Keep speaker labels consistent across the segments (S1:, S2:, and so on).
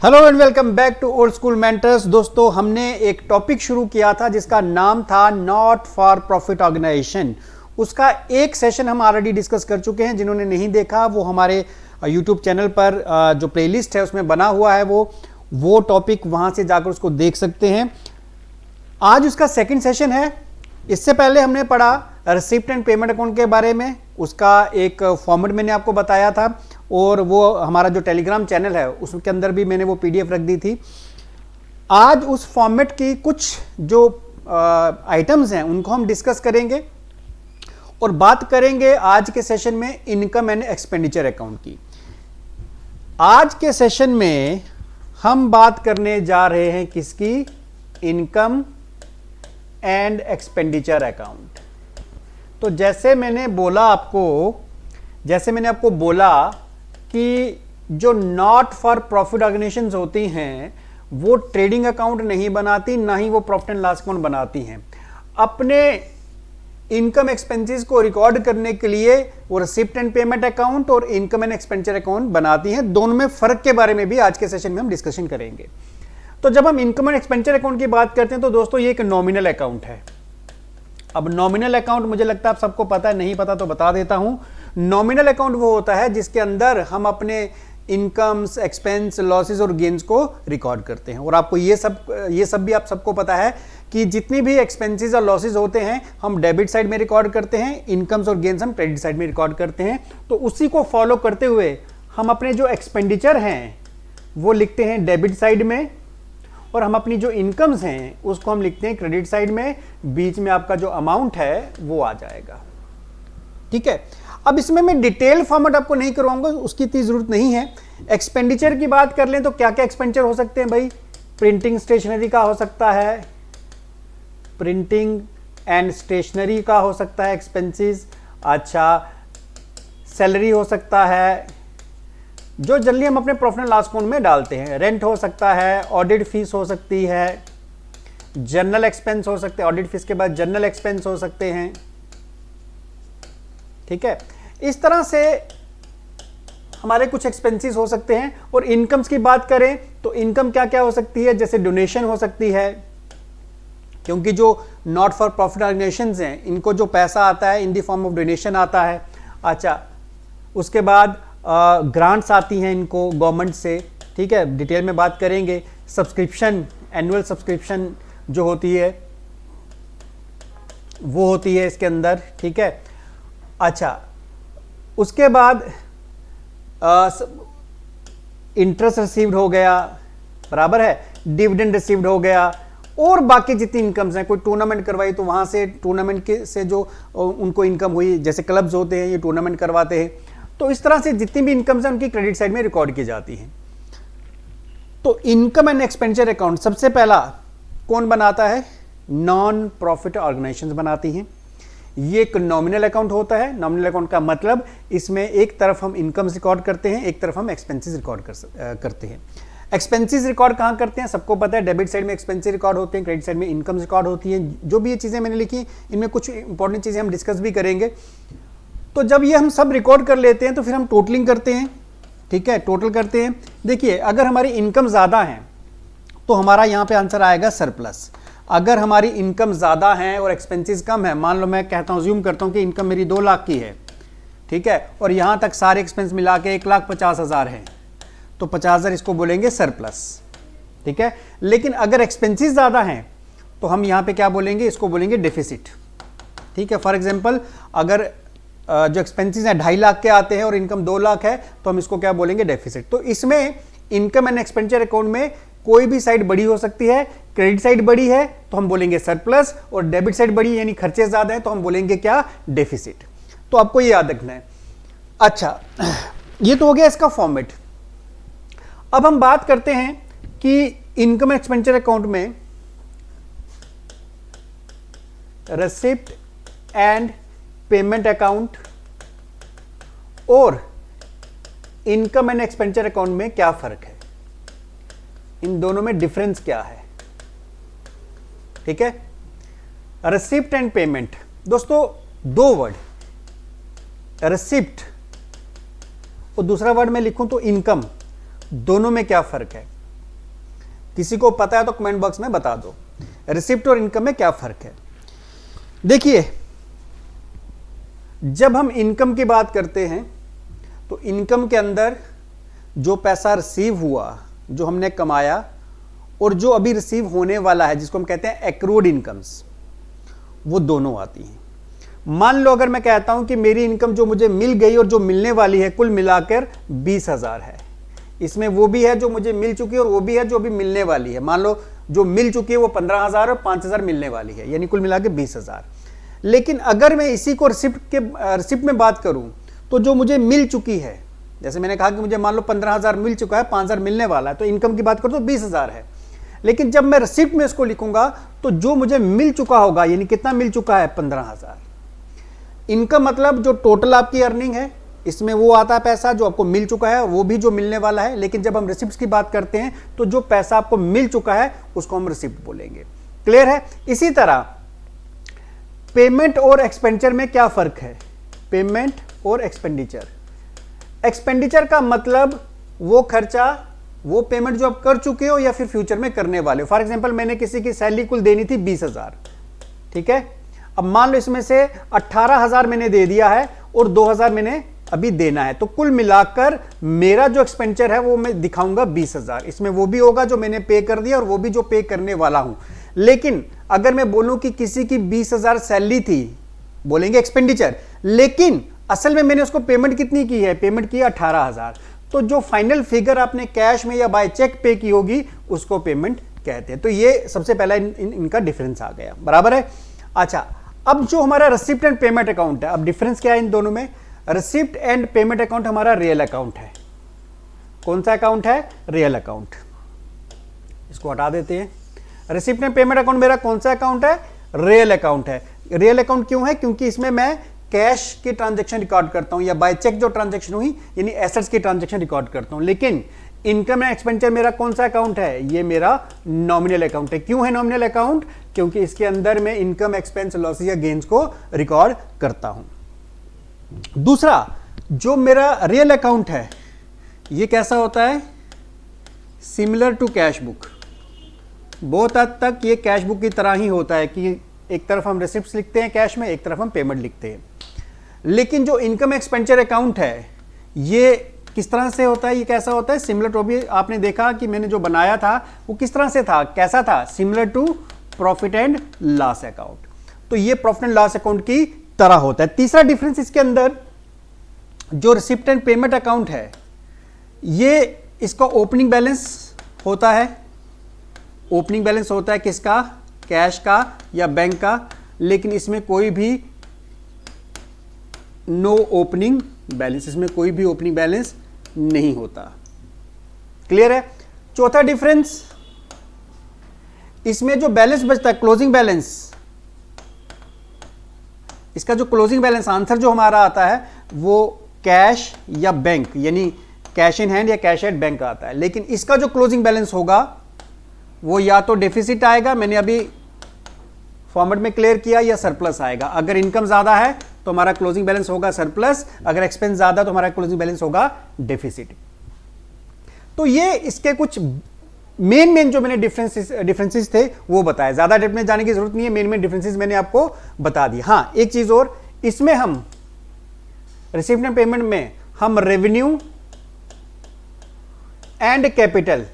S1: Hello and welcome back to old school mentors. दोस्तों, हमने एक टॉपिक शुरू किया था जिसका नाम था नॉट फॉर प्रॉफिट ऑर्गेनाइजेशन। उसका एक सेशन हम ऑलरेडी डिस्कस कर चुके हैं। जिन्होंने नहीं देखा वो हमारे यूट्यूब चैनल पर जो प्लेलिस्ट है उसमें बना हुआ है, वो टॉपिक वहां से जाकर उसको देख सकते हैं। आज उसका सेकंड सेशन है। इससे पहले हमने पढ़ा रिसिप्ट एंड पेमेंट अकाउंट के बारे में। उसका एक फॉर्मेट मैंने आपको बताया था और वो हमारा जो टेलीग्राम चैनल है उसके अंदर भी मैंने वो पीडीएफ रख दी थी। आज उस फॉर्मेट की कुछ जो आइटम्स हैं उनको हम डिस्कस करेंगे और बात करेंगे आज के सेशन में इनकम एंड एक्सपेंडिचर अकाउंट की। आज के सेशन में हम बात करने जा रहे हैं किसकी? Income and expenditure account. तो जैसे मैंने आपको बोला कि जो नॉट फॉर प्रॉफिट ऑर्गेनाइजेशंस होती हैं वो ट्रेडिंग अकाउंट नहीं बनाती, ना ही वो प्रॉफिट एंड लॉस अकाउंट बनाती हैं। अपने इनकम एक्सपेंसेस को रिकॉर्ड करने के लिए वो रिसिप्ट एंड पेमेंट अकाउंट और इनकम एंड एक्सपेंडिचर अकाउंट बनाती हैं। दोनों में फर्क के बारे में भी आज के सेशन में हम डिस्कशन करेंगे। तो जब हम इनकम एंड एक्सपेंडिचर अकाउंट की बात करते हैं तो दोस्तों ये एक नॉमिनल अकाउंट है। अब नॉमिनल अकाउंट मुझे लगता है आप सबको पता है, नहीं पता तो बता देता हूं। नॉमिनल अकाउंट वो होता है जिसके अंदर हम अपने इनकम्स, एक्सपेंस, लॉसेस और गेन्स को रिकॉर्ड करते हैं। और आपको ये सब भी आप सबको पता है कि जितनी भी एक्सपेंसेस और लॉसेस होते हैं हम डेबिट साइड में रिकॉर्ड करते हैं, इनकम्स और गेन्स हम क्रेडिट साइड में रिकॉर्ड करते हैं। तो उसी को फॉलो करते हुए हम अपने जो एक्सपेंडिचर हैं वो लिखते हैं डेबिट साइड में और हम अपनी जो इनकम्स हैं उसको हम लिखते हैं क्रेडिट साइड में। बीच में आपका जो अमाउंट है वो आ जाएगा। ठीक है। अब इसमें मैं डिटेल फॉर्मेट आपको नहीं करवाऊंगा, उसकी इतनी जरूरत नहीं है। एक्सपेंडिचर की बात कर लें तो क्या क्या एक्सपेंडिचर हो सकते हैं भाई? प्रिंटिंग स्टेशनरी का हो सकता है, प्रिंटिंग एंड स्टेशनरी का हो सकता है एक्सपेंसेस। अच्छा, सैलरी हो सकता है जो जनरली हम अपने प्रॉफिट एंड लॉस अकाउंट में डालते हैं। रेंट हो सकता है, ऑडिट फीस हो सकती है, जनरल एक्सपेंस हो सकते हैं, ऑडिट फीस के बाद जनरल एक्सपेंस हो सकते हैं। ठीक है। इस तरह से हमारे कुछ एक्सपेंसेस हो सकते हैं। और इनकम्स की बात करें तो इनकम क्या क्या हो सकती है? जैसे डोनेशन हो सकती है, क्योंकि जो नॉट फॉर प्रॉफिट ऑर्गेनाइजेशंस हैं इनको जो पैसा आता है in the form of donation आता है। अच्छा, उसके बाद ग्रांट्स आती हैं इनको गवर्नमेंट से। ठीक है, डिटेल में बात करेंगे। सब्सक्रिप्शन, एनुअल सब्सक्रिप्शन जो होती है वो होती है इसके अंदर। ठीक है। अच्छा, उसके बाद इंटरेस्ट रिसीव्ड हो गया, बराबर है, डिविडेंड रिसीव्ड हो गया और बाकी जितनी इनकम्स हैं। कोई टूर्नामेंट करवाई तो वहां से टूर्नामेंट के से जो उनको इनकम हुई, जैसे क्लब्स होते हैं ये टूर्नामेंट करवाते हैं, तो इस तरह से जितनी भी इनकम्स हैं उनकी क्रेडिट साइड में रिकॉर्ड की जाती हैं। तो इनकम एंड एक्सपेंडिचर अकाउंट सबसे पहला कौन बनाता है? नॉन प्रॉफिट ऑर्गेनाइजेशंस बनाती हैं। ये एक नॉमिनल अकाउंट होता है। नॉमिनल अकाउंट का मतलब इसमें एक तरफ हम इनकम्स रिकॉर्ड करते हैं, एक तरफ हम एक्सपेंसेस रिकॉर्ड करते हैं। एक्सपेंसेस रिकॉर्ड कहां करते हैं? सबको पता है, डेबिट साइड में एक्सपेंसेस रिकॉर्ड होते हैं, क्रेडिट साइड में इनकम्स रिकॉर्ड होती हैं। जो भी ये चीजें मैंने लिखी इनमें कुछ इंपॉर्टेंट चीजें हम डिस्कस भी करेंगे। तो जब ये हम सब रिकॉर्ड कर लेते हैं तो फिर हम टोटलिंग करते हैं। ठीक है, टोटल करते हैं। देखिए, अगर हमारी इनकम ज्यादा है तो हमारा यहां पे आंसर आएगा सरप्लस। अगर हमारी इनकम ज्यादा है और एक्सपेंसेस कम है, मान लो मैं कहता हूं, ज्यूम करता हूं कि इनकम मेरी 2 लाख की है, ठीक है, और यहां तक सारे एक्सपेंस मिला के 1,50,000 है, तो 50,000 इसको बोलेंगे सरप्लस। ठीक है। लेकिन अगर एक्सपेंसेस ज्यादा हैं तो हम यहां पे क्या बोलेंगे? इसको बोलेंगे डेफिसिट। ठीक है। फॉर एग्जाम्पल, अगर जो एक्सपेंसेस हैं 2.5 लाख के आते हैं और इनकम 2 लाख है तो हम इसको क्या बोलेंगे? डेफिसिट। तो इसमें इनकम एंड एक्सपेंडिचर अकाउंट में कोई भी साइड बड़ी हो सकती है। क्रेडिट साइड बड़ी है तो हम बोलेंगे सरप्लस, और डेबिट साइड बड़ी यानी खर्चे ज्यादा है तो हम बोलेंगे क्या? डेफिसिट। तो आपको ये याद रखना है। अच्छा, ये तो हो गया इसका फॉर्मेट। अब हम बात करते हैं कि इनकम एक्सपेंडिचर अकाउंट में रिसिप्ट एंड पेमेंट अकाउंट और इनकम एंड एक्सपेंडिचर अकाउंट में क्या फर्क है, इन दोनों में डिफरेंस क्या है। ठीक है। रिसिप्ट एंड पेमेंट, दोस्तों 2 वर्ड, रिसिप्ट और दूसरा वर्ड मैं लिखूं तो इनकम, दोनों में क्या फर्क है? किसी को पता है तो कमेंट बॉक्स में बता दो रिसिप्ट और इनकम में क्या फर्क है। देखिए, जब हम इनकम की बात करते हैं तो इनकम के अंदर जो पैसा रिसीव हुआ, जो हमने कमाया, और जो अभी रिसीव होने वाला है जिसको हम कहते हैं एक्रूड इनकम्स, वो दोनों आती हैं। मान लो अगर मैं कहता हूं कि मेरी इनकम जो मुझे मिल गई और जो मिलने वाली है कुल मिलाकर 20,000 है, इसमें वो भी है जो मुझे मिल चुकी है और वो भी है जो अभी मिलने वाली है। मान लो जो मिल चुकी है वो 15,000 और 5,000 मिलने वाली है, यानी कुल मिलाकर 20,000। लेकिन अगर मैं इसी को रिसिप्ट में बात करूं तो जो मुझे मिल चुकी है, जैसे मैंने कहा कि मुझे मान लो 15,000 मिल चुका है, 5,000 मिलने वाला है, तो इनकम की बात करूं तो 20,000 है। लेकिन जब मैं रिसिप्ट में इसको लिखूंगा तो जो मुझे मिल चुका होगा, यानी कितना मिल चुका है, 15,000। इनकम मतलब जो टोटल आपकी अर्निंग है, इसमें वो आता है पैसा जो आपको मिल चुका है, वो भी जो मिलने वाला है। लेकिन जब हम रिसिप्ट की बात करते हैं तो जो पैसा आपको मिल चुका है उसको हम रिसिप्ट बोलेंगे। क्लियर है? इसी तरह पेमेंट और एक्सपेंडिचर में क्या फर्क है? पेमेंट और एक्सपेंडिचर, एक्सपेंडिचर का मतलब वो खर्चा, वो पेमेंट जो आप कर चुके हो या फिर फ्यूचर में करने वाले हो। फॉर एग्जांपल, मैंने किसी की सैलरी कुल देनी थी 20,000, ठीक है। अब मान लो इसमें से 18,000 मैंने दे दिया है और 2,000 मैंने अभी देना है, तो कुल मिलाकर मेरा जो एक्सपेंडिचर है वो मैं दिखाऊंगा 20,000। इसमें वो भी होगा जो मैंने पे कर दिया और वो भी जो पे करने वाला हूं। लेकिन अगर मैं बोलूं कि किसी की 20,000 सैलरी थी, बोलेंगे एक्सपेंडिचर, लेकिन असल में मैंने उसको पेमेंट कितनी की है? पेमेंट की 18,000। तो जो फाइनल फिगर आपने कैश में या बाय चेक पे की होगी उसको पेमेंट कहते हैं। तो ये सबसे पहला इनका डिफरेंस आ गया, बराबर है। अच्छा, अब जो हमारा रिसिप्ट एंड पेमेंट अकाउंट है, अब डिफरेंस क्या है इन दोनों में? रिसिप्ट एंड पेमेंट अकाउंट हमारा रियल अकाउंट है। कौन सा अकाउंट है? Real account. इसको हटा देते हैं। रिसिप्ट एंड पेमेंट अकाउंट मेरा कौन सा अकाउंट है? रियल अकाउंट है। रियल अकाउंट क्यों है? क्योंकि इसमें मैं कैश की ट्रांजैक्शन रिकॉर्ड करता हूं या बाय चेक जो ट्रांजैक्शन हुई यानी एसेट्स की ट्रांजैक्शन रिकॉर्ड करता हूं। लेकिन इनकम एंड एक्सपेंडिचर मेरा कौन सा अकाउंट है? ये मेरा नॉमिनल अकाउंट है। क्यों है नॉमिनल अकाउंट? क्योंकि इसके अंदर मैं इनकम, एक्सपेंस, लॉसेस या गेन्स को रिकॉर्ड करता हूं। दूसरा, जो मेरा रियल अकाउंट है ये कैसा होता है? Similar to cash book. बहुत हद तक ये कैश बुक की तरह ही होता है कि एक तरफ हम रिसिप्ट्स लिखते हैं कैश में, एक तरफ हम पेमेंट लिखते हैं। लेकिन जो इनकम एक्सपेंडिचर अकाउंट है ये किस तरह से होता है? ये कैसा होता है? सिमिलर टू, अभी आपने देखा कि मैंने जो बनाया था वो किस तरह से था, कैसा था? Similar to profit and loss account. तो ये प्रॉफिट एंड लॉस अकाउंट की तरह होता है। तीसरा डिफरेंस इसके अंदर, जो रिसिप्ट एंड पेमेंट अकाउंट है ये इसका ओपनिंग बैलेंस होता है। ओपनिंग बैलेंस होता है किसका? कैश का या बैंक का। लेकिन इसमें कोई भी नो ओपनिंग बैलेंस, इसमें कोई भी ओपनिंग बैलेंस नहीं होता। क्लियर है? चौथा डिफरेंस, इसमें जो बैलेंस बचता है, क्लोजिंग बैलेंस, इसका जो क्लोजिंग बैलेंस आंसर जो हमारा आता है वो कैश या बैंक, यानी कैश इन हैंड या कैश एट बैंक आता है। लेकिन इसका जो क्लोजिंग बैलेंस होगा वो या तो डेफिसिट आएगा, मैंने अभी फॉर्मेट में क्लियर किया, या सरप्लस आएगा। अगर इनकम ज्यादा है तो हमारा क्लोजिंग बैलेंस होगा सरप्लस, अगर एक्सपेंस ज्यादा तो हमारा क्लोजिंग बैलेंस होगा डेफिसिट। तो ये इसके कुछ मेन जो मैंने डिफरेंसेस थे वो बताया। ज्यादा डेप्थ में जाने की जरूरत नहीं है, मेन डिफरेंसेस मैंने आपको बता दिया। हाँ, एक चीज और, इसमें हम रिसिप्ट एंड पेमेंट में हम रेवेन्यू एंड कैपिटल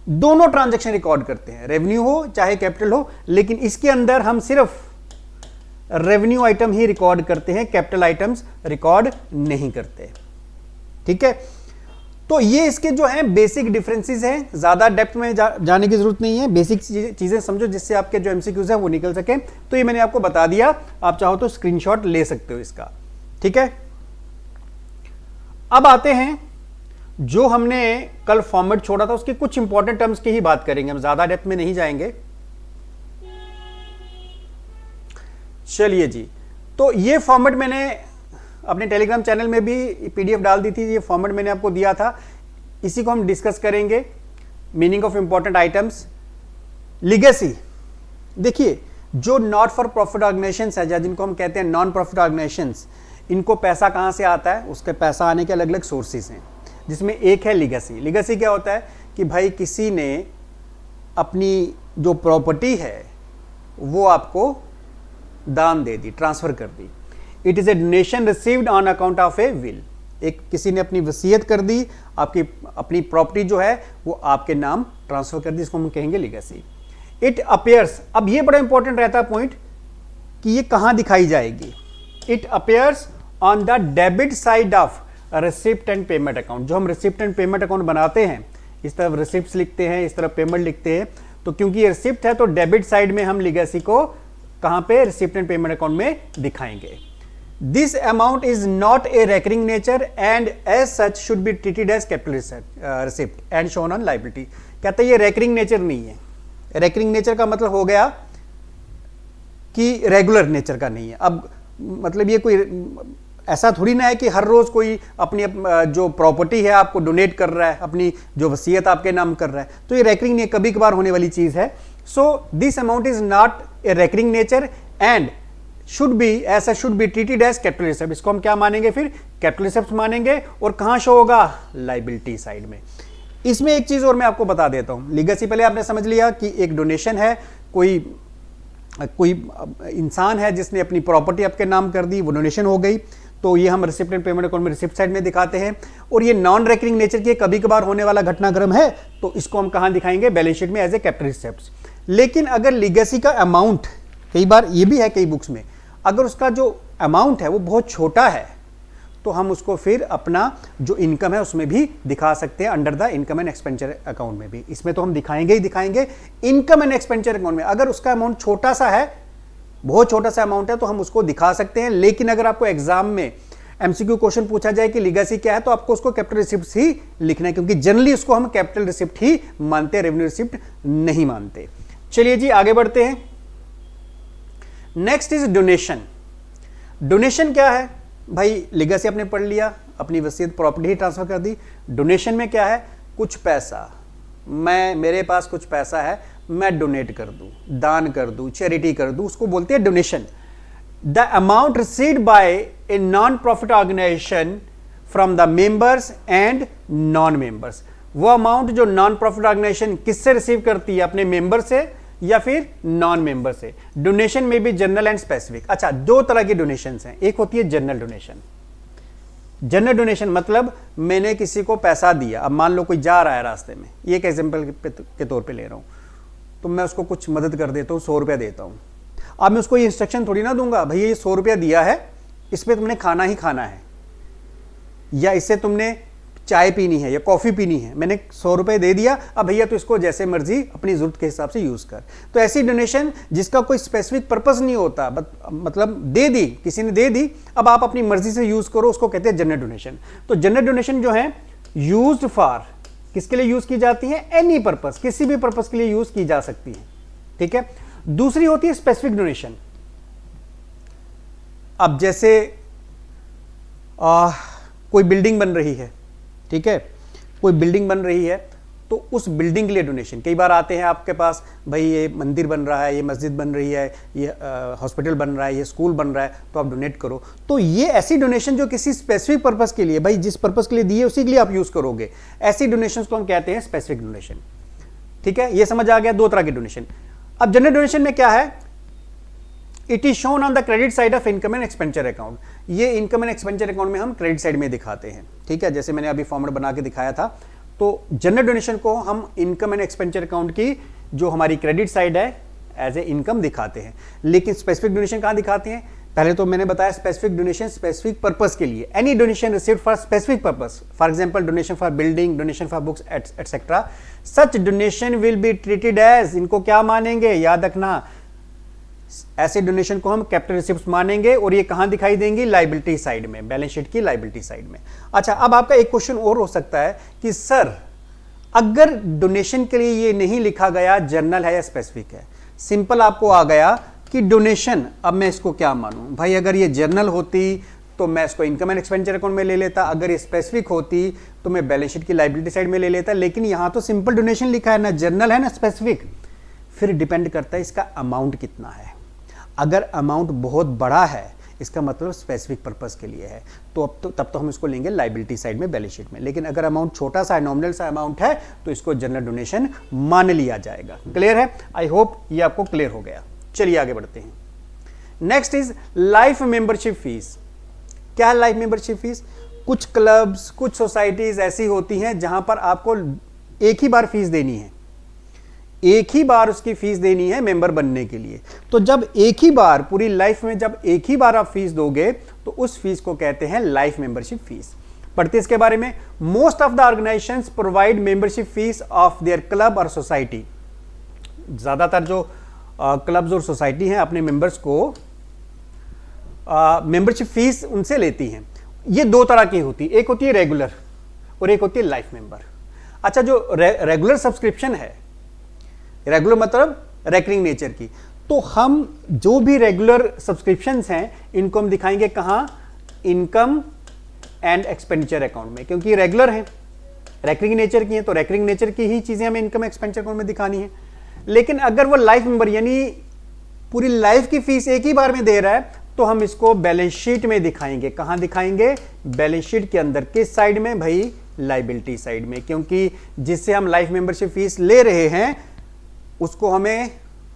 S1: दोनों ट्रांजैक्शन रिकॉर्ड करते हैं, रेवेन्यू हो चाहे कैपिटल हो। लेकिन इसके अंदर हम सिर्फ रेवेन्यू आइटम ही रिकॉर्ड करते हैं, कैपिटल आइटम्स रिकॉर्ड नहीं करते। ठीक है? तो ये इसके जो हैं बेसिक डिफरेंसेस हैं, ज्यादा डेप्थ में जाने की जरूरत नहीं है। बेसिक चीजें समझो जिससे आपके जो एमसीक्यूज हैं वो निकल सके। तो ये मैंने आपको बता दिया, आप चाहो तो स्क्रीनशॉट ले सकते हो इसका। ठीक है? अब आते हैं जो हमने कल फॉर्मेट छोड़ा था उसके कुछ इंपॉर्टेंट टर्म्स की ही बात करेंगे, हम ज्यादा डेप्थ में नहीं जाएंगे। चलिए जी, तो ये फॉर्मेट मैंने अपने टेलीग्राम चैनल में भी पीडीएफ डाल दी थी, ये फॉर्मेट मैंने आपको दिया था, इसी को हम डिस्कस करेंगे। Meaning of important items, legacy. देखिए, जो नॉट फॉर प्रॉफिट ऑर्गेनाइजेशंस है, जिनको हम कहते हैं नॉन प्रॉफिट ऑर्गेनाइजेशंस, इनको पैसा कहां से आता है? उसके पैसा आने के अलग अलग सोर्सेज हैं। जिसमें एक है लीगेसी। लीगेसी क्या होता है कि भाई किसी ने अपनी जो प्रॉपर्टी है वो आपको दान दे दी, ट्रांसफर कर दी। It is a donation received on account of a will. एक किसी ने अपनी वसीयत कर दी, आपकी अपनी प्रॉपर्टी जो है वो आपके नाम ट्रांसफर कर दी, इसको हम कहेंगे लीगेसी। इट अपियर्स, अब ये बड़ा इंपॉर्टेंट रहता है पॉइंट कि ये कहां दिखाई जाएगी। It appears on the debit side of receipt and payment account. जो हम रिसिप्ट एंड पेमेंट अकाउंट बनाते हैं, इस तरफ रिसिप्ट लिखते हैं, इस तरफ पेमेंट लिखते हैं, तो क्योंकि ये रिसिप्ट है तो डेबिट साइड में हम लीगेसी को कहां पे, रिसिप्ट एंड पेमेंट अकाउंट में दिखाएंगे। This amount is not a recurring nature and as such should be treated as capital receipt and shown on liability. कहते हैं ये रेकरिंग नेचर नहीं है। रेकरिंग नेचर का मतलब हो गया कि रेगुलर नेचर का नहीं है। अब मतलब ये कोई ऐसा थोड़ी ना है कि हर रोज कोई अपनी जो प्रॉपर्टी है आपको डोनेट कर रहा है, अपनी जो वसीयत आपके नाम कर रहा है, तो ये रेकरिंग नहीं, कभी कभार होने वाली चीज है। So this amount is not a recurring nature and should be treated as capital receipt. इसको हम क्या मानेंगे फिर, कैपिटल रिसिप्ट मानेंगे। और कहां शो होगा, लायबिलिटी साइड में। इसमें एक चीज और मैं आपको बता देता हूं। लीगेसी पहले आपने समझ लिया कि एक डोनेशन है, कोई इंसान है जिसने अपनी प्रॉपर्टी आपके नाम कर दी, वो डोनेशन हो गई, तो ये हम रिसिप्ट एंड पेमेंट अकाउंट में रिसिप्ट साइड में दिखाते हैं। और ये नॉन रेकरिंग नेचर की कभी कभार होने वाला घटनाक्रम है, तो इसको हम कहां दिखाएंगे, बैलेंस शीट में एज ए कैपिटल रिसिप्ट। लेकिन अगर लीगेसी का अमाउंट, कई बार ये भी है कई बुक्स में, अगर उसका जो अमाउंट है वो बहुत छोटा है, तो हम उसको फिर अपना जो इनकम है उसमें भी दिखा सकते हैं, under the income and expenditure account में भी। इसमें तो हम दिखाएंगे ही दिखाएंगे इनकम एंड एक्सपेंडिचर अकाउंट में। अगर उसका अमाउंट छोटा सा है, बहुत छोटा सा अमाउंट है, तो हम उसको दिखा सकते हैं। लेकिन अगर आपको एग्जाम में एमसीक्यू क्वेश्चन पूछा जाए कि लीगेसी क्या है, तो आपको उसको कैपिटल रिसिप्ट ही लिखना है, क्योंकि जनरली उसको हम कैपिटल रिसिप्ट ही मानते हैं, रेवेन्यू रिसिप्ट नहीं मानते। चलिए जी आगे बढ़ते हैं। Next is donation. डोनेशन क्या है भाई, लीगेसी आपने पढ़ लिया, अपनी वसीयत प्रॉपर्टी ही ट्रांसफर कर दी। डोनेशन में क्या है, कुछ पैसा, मेरे पास कुछ पैसा है, मैं डोनेट कर दूं, दान कर दूं, चैरिटी कर दूं, उसको बोलते हैं donation. The amount received by a non profit organisation from the members and non members. वो अमाउंट जो नॉन प्रॉफिट ऑर्गेनाइजेशन किससे रिसीव करती है, अपने मेंबर से या फिर नॉन मेंबर से। डोनेशन में भी जनरल एंड स्पेसिफिक। अच्छा, दो तरह की डोनेशंस हैं। एक होती है जनरल डोनेशन। जनरल डोनेशन मतलब मैंने किसी को पैसा दिया, अब मान लो कोई जा रहा है रास्ते में, ये एक एग्जांपल के तौर पे ले रहा हूं, तो मैं उसको कुछ मदद कर देता हूं, 100 रुपया देता हूं। अब मैं उसको ये इंस्ट्रक्शन थोड़ी ना दूंगा, भैया ये 100 रुपया दिया है, इस पे तुमने खाना ही खाना है, या इससे तुमने चाय पीनी है या कॉफी पीनी है, मैंने 100 रुपए दे दिया, अब भैया तो इसको जैसे मर्जी अपनी जरूरत के हिसाब से यूज कर। तो ऐसी डोनेशन जिसका कोई स्पेसिफिक पर्पस नहीं होता, मतलब दे दी, किसी ने दे दी, अब आप अपनी मर्जी से यूज करो, उसको कहते हैं जनरल डोनेशन। तो जनरल डोनेशन जो है यूज्ड फॉर, किसके लिए यूज की जाती है, एनी पर्पस, किसी भी पर्पस के लिए यूज की जा सकती है, ठीक है। दूसरी होती है स्पेसिफिक डोनेशन। अब जैसे कोई बिल्डिंग बन रही है, ठीक है, कोई बिल्डिंग बन रही है, तो उस बिल्डिंग के लिए डोनेशन। कई बार आते हैं आपके पास, भाई ये मंदिर बन रहा है, ये मस्जिद बन रही है, ये हॉस्पिटल बन रहा है, ये स्कूल बन रहा है, तो आप डोनेट करो। तो ये ऐसी डोनेशन जो किसी स्पेसिफिक पर्पस के लिए, भाई जिस पर्पस के लिए दी है उसी के लिए आप यूज करोगे, ऐसी डोनेशन को हम कहते हैं स्पेसिफिक डोनेशन, ठीक है। ये समझ आ गया, दो तरह की डोनेशन। अब जनरल डोनेशन में क्या है, it is shown on the credit side of income and expenditure account. ये इनकम एंड एक्सपेंडिचर अकाउंट में हम क्रेडिट साइड में दिखाते हैं, ठीक है, जैसे मैंने अभी फॉर्मेट बना के दिखाया था। तो जनरल डोनेशन को हम इनकम एंड एक्सपेंडिचर अकाउंट की जो हमारी क्रेडिट साइड है एज ए इनकम दिखाते हैं। लेकिन स्पेसिफिक डोनेशन कहां दिखाते हैं, पहले तो मैंने बताया स्पेसिफिक डोनेशन स्पेसिफिक पर्पस के लिए, any donation received for specific purpose, for example donation for building, donation for books etcetera, such donation will be treated as, इनको क्या मानेंगे, याद रखना, ऐसे डोनेशन को हम कैपिटल रिसिप्ट मानेंगे। और ये कहां दिखाई देंगी, लायबिलिटी साइड में, बैलेंस शीट की लायबिलिटी साइड में। अच्छा, अब आपका एक क्वेश्चन और हो सकता है कि सर अगर डोनेशन के लिए ये नहीं लिखा गया जनरल है या स्पेसिफिक है, सिंपल आपको आ गया कि डोनेशन, अब मैं इसको क्या मानूं भाई, अगर ये जनरल होती तो मैं इसको इनकम एंड एक्सपेंडिचर अकाउंट में ले लेता, अगर ये स्पेसिफिक होती तो मैं बैलेंस शीट की लायबिलिटी साइड में ले लेता। लेकिन यहां तो सिंपल डोनेशन लिखा है, ना जनरल है ना स्पेसिफिक। फिर डिपेंड करता है इसका अमाउंट कितना है। अगर अमाउंट बहुत बड़ा है, इसका मतलब स्पेसिफिक पर्पस के लिए है, तो अब तो तब तो हम इसको लेंगे लाइबिलिटी साइड में बैलेंस शीट में। लेकिन अगर अमाउंट छोटा सा नॉमिनल सा अमाउंट है तो इसको जनरल डोनेशन मान लिया जाएगा। क्लियर है? आई होप ये आपको क्लियर हो गया। चलिए आगे बढ़ते हैं। Next is life membership fees. क्या है लाइफ मेंबरशिप फीस? कुछ क्लब्स, कुछ सोसाइटीज ऐसी होती हैं जहां पर आपको एक ही बार फीस देनी है, एक ही बार उसकी फीस देनी है मेंबर बनने के लिए। तो जब एक ही बार पूरी लाइफ में जब एक ही बार आप फीस दोगे तो उस फीस को कहते हैं लाइफ मेंबरशिप फीस। पढ़ते इसके बारे में। Most of the organisations provide membership fees of their club और सोसाइटी। ज्यादातर जो क्लब्स और सोसाइटी हैं अपने मेंबर्स को मेंबरशिप फीस उनसे लेती हैं। ये दो तरह की होती है, एक होती है रेगुलर और एक होती है लाइफ मेंबर। अच्छा, जो रेगुलर सब्सक्रिप्शन है, रेगुलर मतलब रेकरिंग नेचर की, तो हम जो भी रेगुलर सब्सक्रिप्शंस हैं इनको हम दिखाएंगे कहां? इनकम एंड एक्सपेंडिचर अकाउंट में, क्योंकि रेगुलर है, रेकरिंग नेचर की है, तो रेकरिंग नेचर की ही चीजें हमें इनकम एक्सपेंडिचर अकाउंट में दिखानी है। लेकिन अगर वो लाइफ मेंबर यानी पूरी लाइफ की फीस एक ही बार में दे रहा है तो हम इसको बैलेंस शीट में दिखाएंगे। कहां दिखाएंगे? बैलेंस शीट के अंदर। किस साइड में भाई? लायबिलिटी साइड में, क्योंकि जिससे हम लाइफ मेंबरशिप फीस ले रहे हैं उसको हमें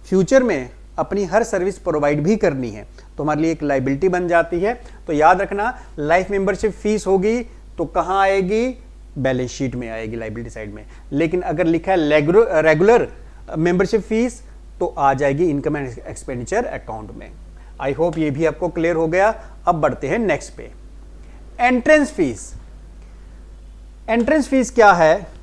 S1: फ्यूचर में अपनी हर सर्विस प्रोवाइड भी करनी है, तो हमारे लिए एक लायबिलिटी बन जाती है। तो याद रखना, लाइफ मेंबरशिप फीस होगी तो कहां आएगी? बैलेंस शीट में आएगी, लायबिलिटी साइड में। लेकिन अगर लिखा है रेगुलर मेंबरशिप फीस तो आ जाएगी इनकम एंड एक्सपेंडिचर अकाउंट में। आई होप ये भी आपको क्लियर हो गया। अब बढ़ते हैं नेक्स्ट पे। Entrance fees. एंट्रेंस फीस क्या है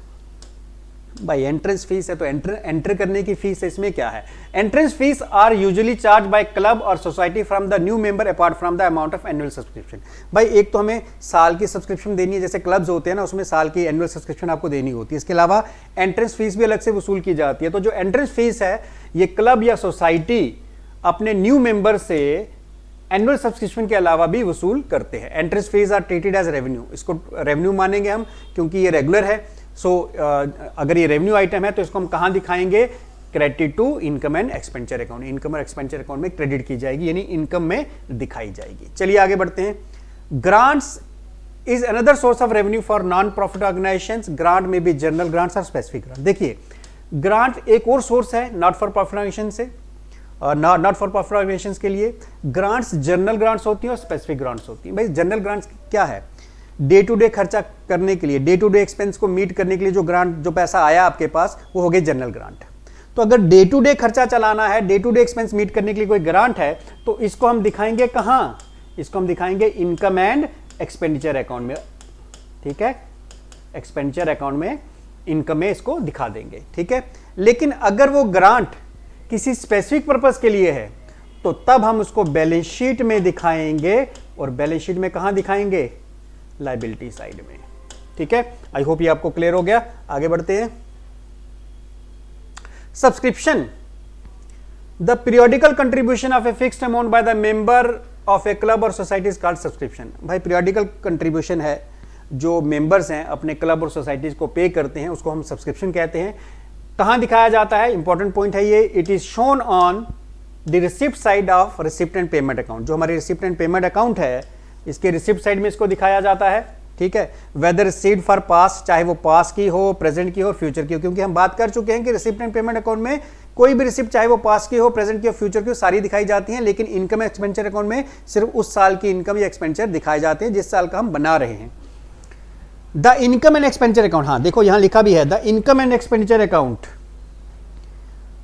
S1: भाई? एंट्रेंस फीस है तो एंटर करने की फीस है, इसमें क्या है? Entrance fees are usually charge by club और society from the new member apart from the amount of annual subscription. भाई एक तो हमें साल की सब्सक्रिप्शन देनी है, जैसे क्लब्स होते हैं ना, उसमें साल की एनुअल सब्सक्रिप्शन आपको देनी होती है। इसके अलावा एंट्रेंस फीस भी अलग से वसूल की जाती है। तो जो एंट्रेंस फीस है ये क्लब या सोसाइटी अपने न्यू मेंबर से एनुअल सब्सक्रिप्शन के अलावा भी वसूल करते हैं। Entrance fees are treated as revenue. इसको रेवेन्यू मानेंगे हम क्योंकि ये रेगुलर है। सो अगर ये रेवेन्यू आइटम है तो इसको हम कहां दिखाएंगे? Credit to income and expenditure account. Income और एक्सपेंडिचर अकाउंट में क्रेडिट की जाएगी, यानी इनकम में दिखाई जाएगी। चलिए आगे बढ़ते हैं। Grants is another source of revenue for non profit organisations. Grant में भी जनरल ग्रांट्स और स्पेसिफिक ग्रांट। देखिए, ग्रांट एक और सोर्स है नॉट फॉर प्रॉफिट ऑर्गेनाइजेशन से, नॉट फॉर प्रॉफिट ऑर्गेनाइजेशंस के लिए। ग्रांट्स जनरल ग्रांट्स होती हैं और स्पेसिफिक ग्रांट्स होती हैं। भाई जनरल ग्रांट्स क्या है? डे टू डे खर्चा करने के लिए, डे टू डे एक्सपेंस को मीट करने के लिए जो ग्रांट, जो पैसा आया आपके पास, वो हो गए जनरल ग्रांट। तो अगर डे टू डे खर्चा चलाना है, day to day expense meet करने के लिए कोई ग्रांट है तो इसको हम दिखाएंगे कहां? इसको हम दिखाएंगे इनकम एंड एक्सपेंडिचर अकाउंट में। ठीक है, एक्सपेंडिचर अकाउंट में, इनकम में इसको दिखा देंगे। ठीक है, लेकिन अगर वो ग्रांट किसी स्पेसिफिक पर्पस के लिए है तो तब हम उसको बैलेंस शीट में दिखाएंगे। और बैलेंस शीट में कहां दिखाएंगे? लायबिलिटी साइड में। ठीक है, आई होप ये आपको क्लियर हो गया। आगे बढ़ते हैं। Subscription. The periodical contribution of a fixed amount by the member of A club और सोसाइटी इज कॉल्ड सब्सक्रिप्शन। भाई पीरियोडिकल कंट्रीब्यूशन है, जो मेंबर्स हैं अपने क्लब और सोसाइटीज को पे करते हैं, उसको हम सब्सक्रिप्शन कहते हैं। कहां दिखाया जाता है? इंपॉर्टेंट पॉइंट है ये। It is shown on the receipt side of receipt and payment account. जो हमारे रिसिप्ट एंड पेमेंट अकाउंट है, इसके रिसिप्ट साइड में इसको दिखाया जाता है। ठीक है, वेदर रिसीव्ड फॉर पास, चाहे वो पास की हो, प्रेजेंट की हो, फ्यूचर की हो, क्योंकि हम बात कर चुके हैं कि रिसिप्ट एंड पेमेंट अकाउंट में कोई भी रिसिप्ट, चाहे वो पास की हो, प्रेजेंट की हो, फ्यूचर की हो, सारी दिखाई जाती हैं। लेकिन इनकम एक्सपेंडिचर अकाउंट में सिर्फ उस साल की इनकम या एक्सपेंडिचर दिखाए जाते हैं जिस साल का हम बना रहे हैं। The income and expenditure account, हाँ देखो यहां लिखा भी है, the income and expenditure account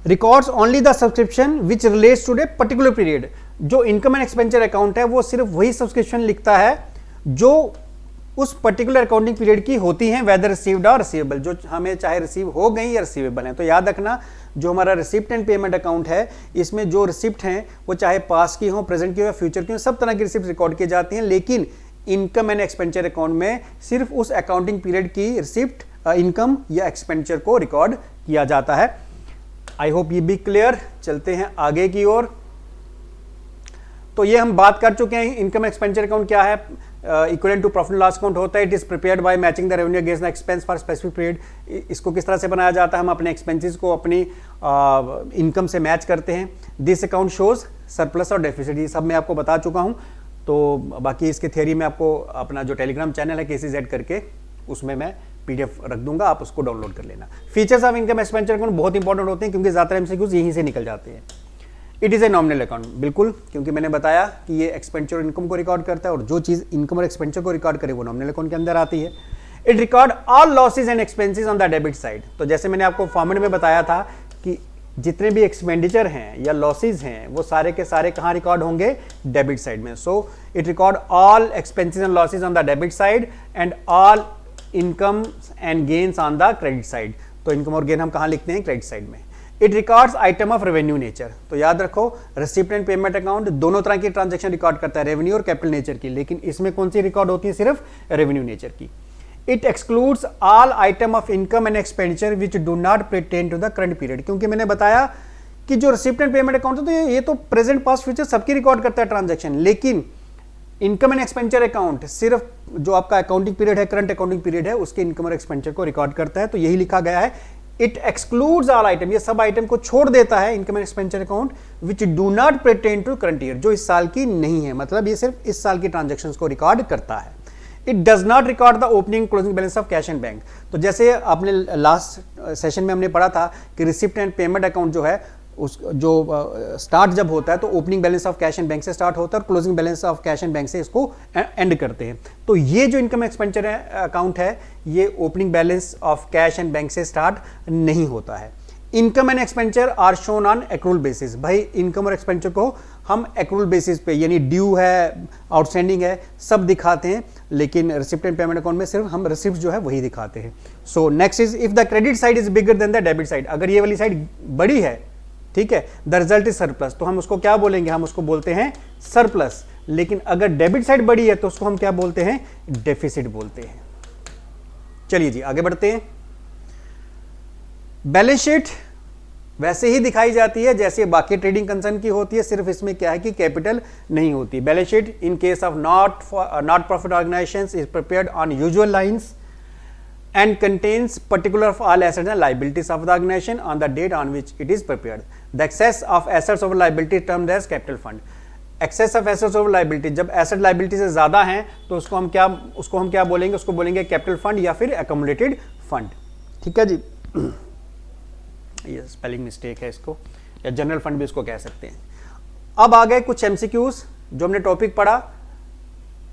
S1: records only the subscription which relates to a particular period. जो इनकम एंड एक्सपेंडिचर अकाउंट है वो सिर्फ वही सब्सक्रिप्शन लिखता है जो उस पर्टिकुलर अकाउंटिंग पीरियड की होती हैं, वेदर रिसीव्ड और रिसीवेबल, जो हमें चाहे रिसीव हो गई या रिसीवेबल है। तो याद रखना, जो हमारा रिसिप्ट एंड पेमेंट अकाउंट है, इसमें जो रिसिप्ट हैं वो चाहे पास की हो, प्रेजेंट की हो या फ्यूचर की हो, सब तरह की रिसिप्ट रिकॉर्ड की जाती हैं। लेकिन इनकम एंड एक्सपेंडिचर अकाउंट में सिर्फ उस अकाउंटिंग पीरियड की रिसिप्ट, इनकम या एक्सपेंडिचर को रिकॉर्ड किया जाता है। आई होप ये भी क्लियर। चलते हैं आगे की ओर। तो ये हम बात कर चुके हैं, इनकम एक्सपेंडिचर अकाउंट क्या है, equivalent to profit and loss account होता है। It is prepared by matching the revenue against the expense for specific period. इसको किस तरह से बनाया जाता है? हम अपने एक्सपेंसेस को अपनी इनकम से मैच करते हैं। दिस अकाउंट शोज सरप्लस और डेफिसिट, ये सब मैं आपको बता चुका हूं। तो बाकी इसके थियरी में आपको अपना जो टेलीग्राम चैनल है KCZ करके, उसमें मैं PDF रख दूंगा, आप उसको डाउनलोड कर लेना। Features of income expenditure account बहुत इंपॉर्टेंट होते हैं क्योंकि ज़्यादातर MCQs यहीं से निकल जाते हैं। It is a nominal account, बिल्कुल, क्योंकि मैंने बताया कि ये एक्सपेंचर और इनकम को रिकॉर्ड करता है, और जो चीज़ इनकम और एक्सपेंचर को रिकॉर्ड करे वो नॉमिनल अकाउंट के अंदर आती है। It record all losses and expenses on the debit side. तो जैसे मैंने आपको फॉर्मेट में बताया था कि जितने भी एक्सपेंडिचर हैं या लॉसेज हैं वो सारे के सारे कहाँ रिकॉर्ड होंगे, डेबिट साइड में। So it record all expenses and losses on the debit side and all income and gains on the credit side. तो इनकम और गेन हम कहाँ लिखते हैं, क्रेडिट साइड में। It records item of revenue nature. तो याद रखो, रिसिप्ट एंड पेमेंट अकाउंट दोनों तरह की ट्रांजैक्शन रिकॉर्ड करता है, रेवेन्यू और कैपिटल नेचर की, लेकिन इसमें कौन सी रिकॉर्ड होती है, सिर्फ रेवेन्यू नेचर की। It excludes all item of income and expenditure which do not pertain to the current period. क्योंकि मैंने बताया कि जो रिसिप्ट एंड पेमेंट अकाउंट है तो ये तो प्रेजेंट पास्ट फ्यूचर सबकी रिकॉर्ड करता है ट्रांजैक्शन, लेकिन इनकम एंड एक्सपेंचर अकाउंट सिर्फ जो आपका अकाउंटिंग पीरियड है, करंट अकाउंटिंग पीरियड है, उसके इनकम और एक्सपेंचर को रिकॉर्ड करता है। तो यही लिखा गया है, इट एक्सक्लूड्स ऑल आइटम, ये सब आइटम को छोड़ देता है income and expenditure account which do not pertain to current year, जो इस साल की नहीं है, मतलब ये सिर्फ इस साल की ट्रांजैक्शंस को रिकॉर्ड करता है। It does not record the opening closing balance of cash and bank. तो जैसे आपने लास्ट सेशन में हमने पढ़ा था कि रिसिप्ट एंड पेमेंट अकाउंट जो है, उस जो स्टार्ट जब होता है तो opening balance of cash and bank से स्टार्ट होता है और closing balance of cash and bank से इसको एंड करते हैं। तो ये जो इनकम एक्सपेंचर अकाउंट है, ये opening balance of cash and bank से स्टार्ट नहीं होता है। Income and expenditure are shown on accrual basis. भाई इनकम और एक्सपेंचर को हम एक्रूल बेसिस पे, यानी ड्यू है, आउटस्टैंडिंग है, सब दिखाते हैं, लेकिन रिसिप्ट एंड पेमेंट अकाउंट में सिर्फ हम रिसिप्ट जो है वही दिखाते हैं। So next is if the credit side is bigger than the debit side. अगर ये वाली साइड बड़ी है, ठीक है, द रिजल्ट इज सरप्लस, तो हम उसको क्या बोलेंगे, हम उसको बोलते हैं सरप्लस। लेकिन अगर डेबिट साइड बड़ी है तो उसको हम क्या बोलते हैं, डेफिसिट बोलते हैं। चलिए जी आगे बढ़ते हैं। बैलेंस शीट वैसे ही दिखाई जाती है जैसे बाकी ट्रेडिंग कंसर्न की होती है, सिर्फ इसमें क्या है कि कैपिटल नहीं होती। Balance sheet in case of not profit organisations is prepared on usual lines and contains particular of all assets and liabilities of the organization on the date on which it is prepared. The excess of assets over liability termed as capital fund. Excess of assets over liability, जब asset liability से ज़्यादा हैं तो उसको हम क्या बोलेंगे, उसको बोलेंगे capital fund या फिर accumulated fund। ठीक है जी, ये स्पेलिंग मिस्टेक है इसको, या जनरल फंड भी इसको कह सकते हैं। अब आ गए कुछ MCQs जो हमने टॉपिक पढ़ा।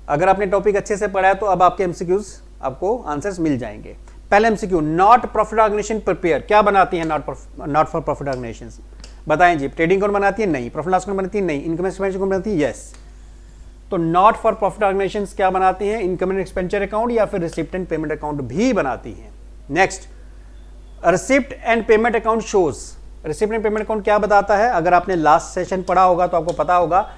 S1: अगर आपने टॉपिक अच्छे से पढ़ा है तो अब आपके MCQs आपको आंसर्स मिल जाएंगे। पहले MCQ, not profit organisation prepare, क्या बनाती है नॉट फॉर प्रॉफिट ऑर्गेनाइजेशन, बताएं जी। ट्रेडिंग अकाउंट बनाती है, नहीं। प्रॉफिट लॉस अकाउंट बनाती है, नहीं। इनकम एक्सपेंचर अकाउंट बनाती है, यस। तो नॉट फॉर प्रॉफिट ऑर्गेनाइजेशन क्या बनाती है, इनकम एंड एक्सपेंचर अकाउंट या फिर रिसिप्ट एंड पेमेंट अकाउंट भी बनाती है। Next, receipt and payment account shows. Receipt and payment account क्या बताता है, अगर आपने लास्ट सेशन पढ़ा होगा तो आपको पता होगा,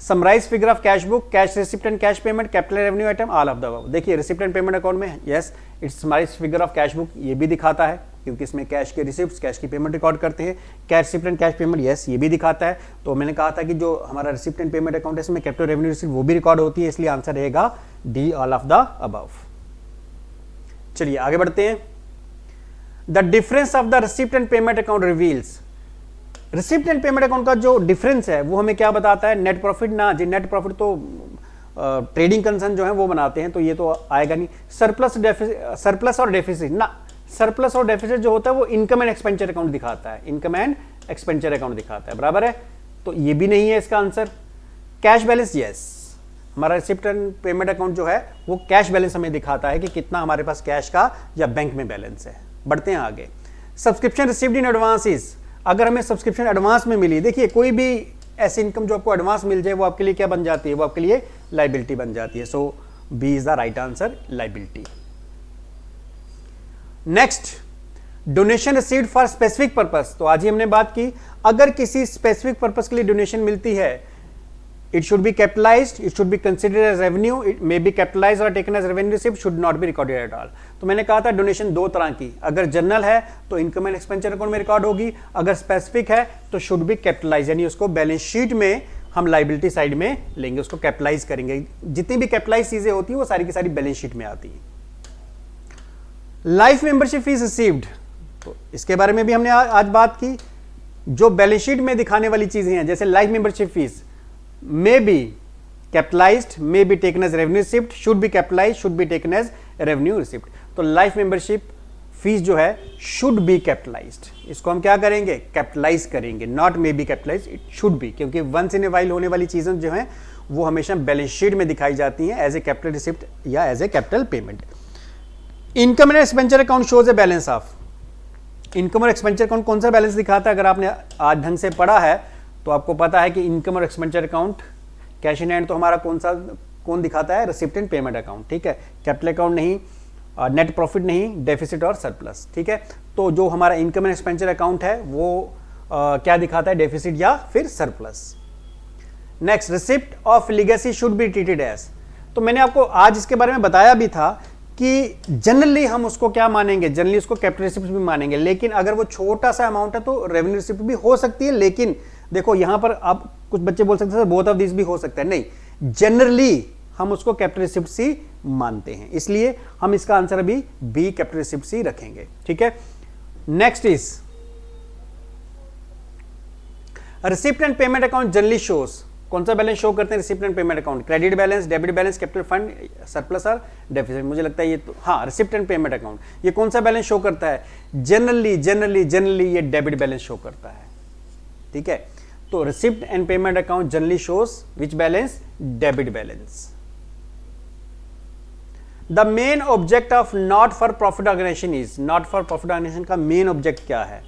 S1: summarise figure of cash book, cash receipt and cash payment, capital revenue item, all of the above. देखिए रिसिप्ट एंड पेमेंट अकाउंट में yes it's summarise figure of cash book, ये भी दिखाता है क्योंकि इसमें कैश के रिसिप्ट, कैश की पेमेंट रिकॉर्ड करते हैं। Cash receipt and cash payment, yes ये भी दिखाता है। तो मैंने कहा था कि जो हमारा रिसिप्ट एंड पेमेंट अकाउंट है इसमें कैपिटल रेवेन्यू रिसिप्ट वो भी रिकॉर्ड होती है, इसलिए आंसर रहेगा D, all of the above. चलिए आगे बढ़ते हैं। The difference of the receipt and payment account reveals. Receipt and payment account का जो डिफरेंस है वो हमें क्या बताता है, नेट प्रॉफिट ना जी, नेट प्रॉफिट तो ट्रेडिंग कंसर्न जो है वो बनाते हैं, तो ये तो आएगा नहीं। सरप्लस और डेफिसिट ना, सरप्लस और डेफिसिट जो होता है वो इनकम एंड एक्सपेंचर अकाउंट दिखाता है, इनकम एंड एक्सपेंचर अकाउंट दिखाता है, बराबर है। तो ये भी नहीं है इसका आंसर। कैश बैलेंस, यस, हमारा रिसिप्ट एंड पेमेंट अकाउंट जो है वो कैश बैलेंस हमें दिखाता है कि कितना हमारे पास कैश का या बैंक में बैलेंस है। बढ़ते हैं आगे। सब्सक्रिप्शन रिसीव्ड इन एडवांसेस, अगर हमें सब्सक्रिप्शन एडवांस में मिली, देखिए कोई भी ऐसी इनकम जो आपको एडवांस मिल जाए वो आपके लिए क्या बन जाती है, वो आपके लिए लाइबिलिटी बन जाती है। So B is the right answer, liability. Next, donation received for specific purpose. तो आज ही हमने बात की, अगर किसी स्पेसिफिक पर्पस के लिए डोनेशन मिलती है, it should be capitalised, it should be considered as revenue, it may be capitalised और taken as revenue received, should not be recorded at all. तो मैंने कहा था डोनेशन दो तरह की, अगर जनरल है तो इनकम एंड एक्सपेंचर अकाउंट में रिकॉर्ड होगी, अगर स्पेसिफिक है तो शुड बी कैपिटलाइज, यानी उसको बैलेंस शीट में हम लाइबिलिटी साइड में लेंगे, उसको कैपिटलाइज करेंगे। जितनी भी कैपिटलाइज चीजें होती है वो सारी की सारी बैलेंस शीट में आती है। लाइफ मेंबरशिप फीस रिसीव्ड, तो इसके बारे में भी हमने आज बात की। जो बैलेंस शीट में दिखाने वाली चीजें हैं जैसे life membership fees, may be capitalised may be taken as revenue receipt, should be capitalised, should be taken as revenue receipt. तो लाइफ मेंबरशिप फीस जो है शुड बी कैपिटलाइज्ड, इसको हम क्या करेंगे, कैपिटलाइज करेंगे, not may be capitalised, it should B, क्योंकि once in a while होने वाली चीजें जो हैं वो हमेशा बैलेंस शीट में दिखाई जाती हैं एज ए कैपिटल रिसिप्ट या as a capital payment. Income and expenditure account shows a balance of, income और एक्सपेंचर अकाउंट कौन सा बैलेंस दिखाता है? अगर आपने आज ढंग से पढ़ा है तो आपको पता है कि इनकम और expenditure account, cash in hand तो हमारा कौन दिखाता है? रिसिप्ट एंड पेमेंट अकाउंट, ठीक है, कैपिटल अकाउंट नहीं, नेट प्रॉफिट नहीं, डेफिसिट और सरप्लस, ठीक है। तो जो हमारा इनकम एंड एक्सपेंचर अकाउंट है वो क्या दिखाता है? डेफिसिट या फिर surplus. Next, receipt of legacy should be treated as, तो मैंने आपको आज इसके बारे में बताया भी था कि जनरली हम उसको क्या मानेंगे, जनरली उसको कैपिटल रिसिप्ट भी मानेंगे, लेकिन अगर वो छोटा सा अमाउंट है तो रेवेन्यू रिसिप्ट भी हो सकती है। लेकिन देखो यहां पर आप कुछ बच्चे बोल सकते हैं बोथ ऑफ दिस भी हो सकता है, नहीं, जनरली हम उसको कैपिटल रिसिप्ट ही मानते हैं, इसलिए हम इसका आंसर अभी बी कैपिटल रिसिप्ट ही रखेंगे, ठीक है। Next is receipt and payment account generally shows, कौन सा बैलेंस शो करते हैं? Receipt and payment account, credit balance, debit balance, capital fund, surplus और डेफिसिट। मुझे लगता है ये तो हाँ, रिसिप्ट एंड पेमेंट अकाउंट ये कौन सा बैलेंस शो करता है? जनरली ये डेबिट बैलेंस शो करता है, ठीक है। तो receipt and payment account generally shows which balance? Debit balance. The main object of not for profit organisation is, not for profit organisation का मेन ऑब्जेक्ट क्या है?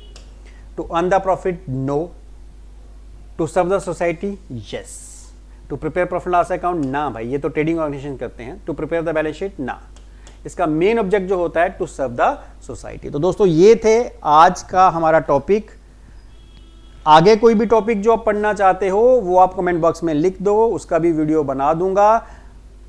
S1: To earn the profit, no. To serve the society, yes. To prepare profit loss account, ना भाई, ये तो trading organisation करते हैं। To prepare the balance sheet, ना। इसका मेन ऑब्जेक्ट जो होता है टू सर्व द सोसाइटी। तो दोस्तों ये थे आज का हमारा टॉपिक। आगे कोई भी टॉपिक जो आप पढ़ना चाहते हो वो आप कमेंट बॉक्स में लिख दो, उसका भी वीडियो बना दूंगा।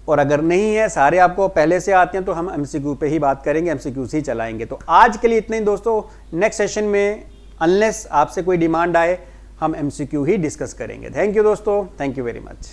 S1: और अगर नहीं है, सारे आपको पहले से आते हैं, तो हम एमसीक्यू पे ही बात करेंगे, एमसीक्यू ही चलाएंगे। तो आज के लिए इतना ही दोस्तों, नेक्स्ट सेशन में अनलेस आपसे कोई डिमांड आए हम एमसीक्यू ही डिस्कस करेंगे। थैंक यू दोस्तों, थैंक यू वेरी मच।